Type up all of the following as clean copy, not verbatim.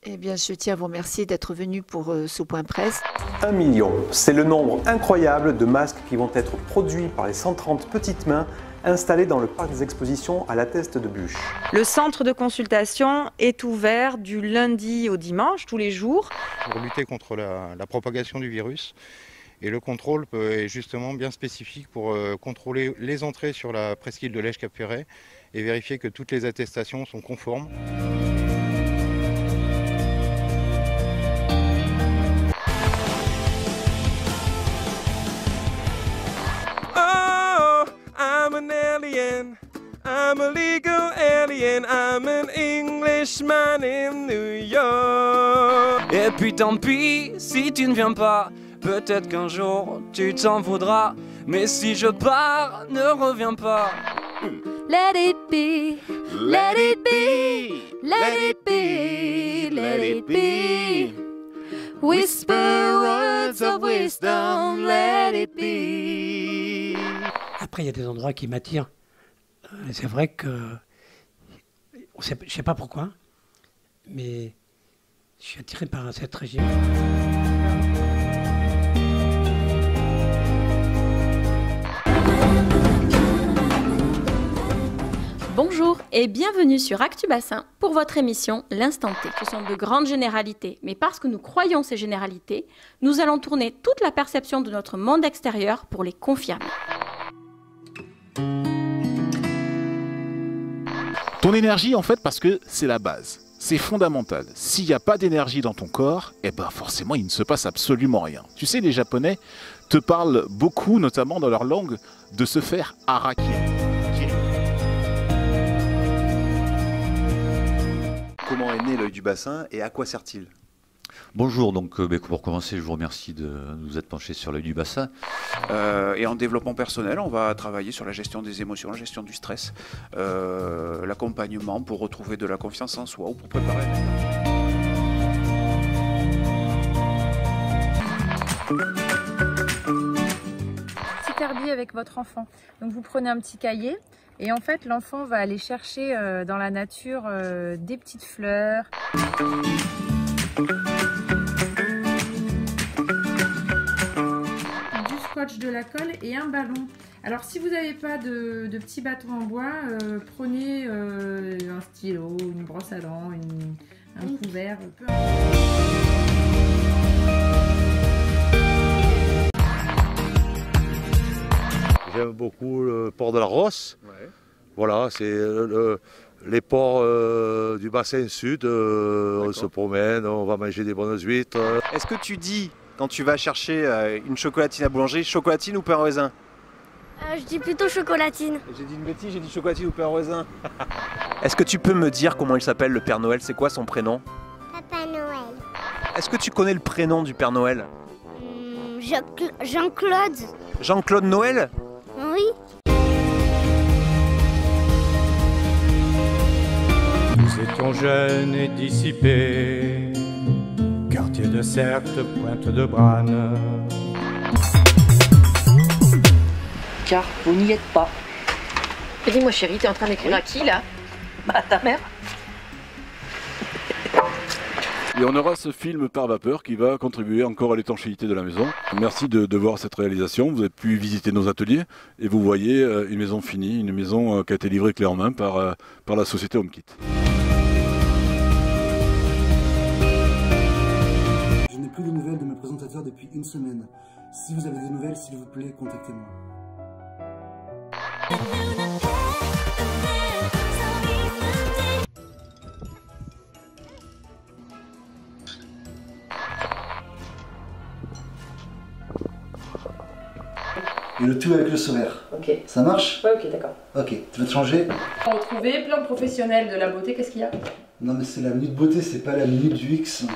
Eh bien, je tiens à vous remercier d'être venu pour ce point presse. 1 million, c'est le nombre incroyable de masques qui vont être produits par les 130 petites mains installées dans le parc des expositions à la Teste de Buch. Le centre de consultation est ouvert du lundi au dimanche, tous les jours. Pour lutter contre la propagation du virus. Et le contrôle est justement bien spécifique pour contrôler les entrées sur la presqu'île de Lège-Cap-Ferret et vérifier que toutes les attestations sont conformes. I'm an alien, I'm a legal alien, I'm an Englishman in New York. Et puis tant pis si tu ne viens pas, peut-être qu'un jour tu t'en voudras, mais si je pars, ne reviens pas. Let it be, let it be, let it be, let it be. Whisper words of wisdom, let it be. Après, il y a des endroits qui m'attirent. C'est vrai que, je ne sais pas pourquoi, mais je suis attiré par cette région. Bonjour et bienvenue sur Actubassin pour votre émission L'Instant T. Ce sont de grandes généralités, mais parce que nous croyons ces généralités, nous allons tourner toute la perception de notre monde extérieur pour les confirmer. Ton énergie, en fait, parce que c'est la base. C'est fondamental. S'il n'y a pas d'énergie dans ton corps, eh ben forcément, il ne se passe absolument rien. Tu sais, les Japonais te parlent beaucoup, notamment dans leur langue, de se faire harakiri. Comment est né l'œil du bassin et à quoi sert-il? Bonjour, donc pour commencer, je vous remercie de vous être penché sur l'œil du bassin. Et en développement personnel, on va travailler sur la gestion des émotions, la gestion du stress, l'accompagnement pour retrouver de la confiance en soi ou pour préparer. Petit herbier avec votre enfant. Donc vous prenez un petit cahier. Et en fait, l'enfant va aller chercher dans la nature des petites fleurs. Du scotch, de la colle et un ballon. Alors si vous n'avez pas de petits bâtons en bois, prenez un stylo, une brosse à dents, un couvert. Peu J'aime beaucoup le port de la Rosse. Ouais. Voilà, c'est les ports du bassin sud. On se promène, on va manger des bonnes huîtres. Est-ce que tu dis, quand tu vas chercher une chocolatine à boulangerie, chocolatine ou pain au raisin? Je dis plutôt chocolatine. J'ai dit une bêtise, j'ai dit chocolatine ou pain au raisin. Est-ce que tu peux me dire comment il s'appelle le Père Noël? C'est quoi son prénom? Papa Noël. Est-ce que tu connais le prénom du Père Noël? Jean-Claude. Jean-Claude Noël? Oui. Nous étions jeunes et dissipés, quartier de Certes, Pointe de Brane. Car vous n'y êtes pas. Et dis-moi chérie, t'es en train d'écrire à qui là? Bah à ta mère. Et on aura ce film par vapeur qui va contribuer encore à l'étanchéité de la maison. Merci de voir cette réalisation. Vous avez pu visiter nos ateliers et vous voyez une maison finie, une maison qui a été livrée clé en main par la société HomeKit. Je n'ai plus de nouvelles de mes présentateurs depuis une semaine. Si vous avez des nouvelles, s'il vous plaît, contactez-moi. Et le tout avec le solaire. Ok. Ça marche? Ouais, ok, d'accord. Ok, tu vas te changer? Retrouver plein de professionnels de la beauté, qu'est-ce qu'il y a? Non mais c'est la minute beauté, c'est pas la minute du X.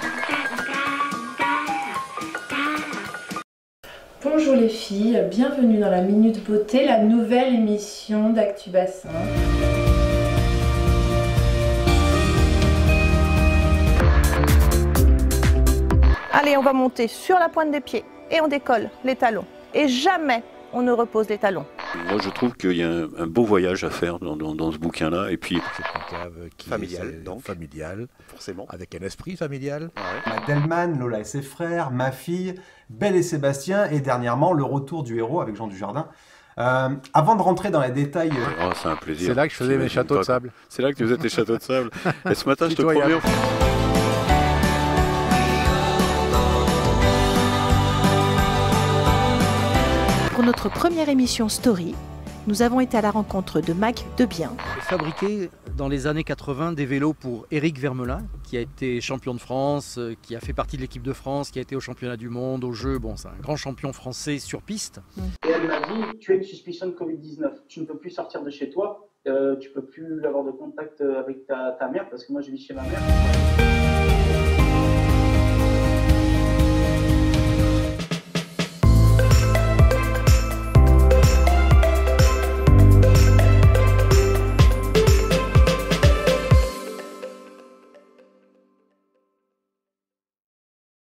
Bonjour les filles, bienvenue dans la Minute Beauté, la nouvelle émission d'Actubassin. Allez, on va monter sur la pointe des pieds et on décolle les talons. Et jamais on ne repose les talons. Moi, je trouve qu'il y a un beau voyage à faire dans ce bouquin-là. Et puis, c'est une cave qui familiale, donc familiale, forcément, avec un esprit familial. Madelman, Lola et ses frères, Ma fille, Belle et Sébastien, et dernièrement le retour du héros avec Jean Dujardin. Avant de rentrer dans les détails, oh, c'est un plaisir. C'est là que je faisais mes châteaux de sable. C'est là que tu faisais tes châteaux de sable. Et ce matin, je te promets. Pour notre première émission Story, nous avons été à la rencontre de Mac Debien. Fabriqué dans les années 80 des vélos pour Éric Vermelin, qui a été champion de France, qui a fait partie de l'équipe de France, qui a été au championnat du monde, aux Jeux. Bon, c'est un grand champion français sur piste. Et elle m'a dit, tu as une suspicion de Covid-19, tu ne peux plus sortir de chez toi, tu ne peux plus avoir de contact avec ta mère, parce que moi je vis chez ma mère.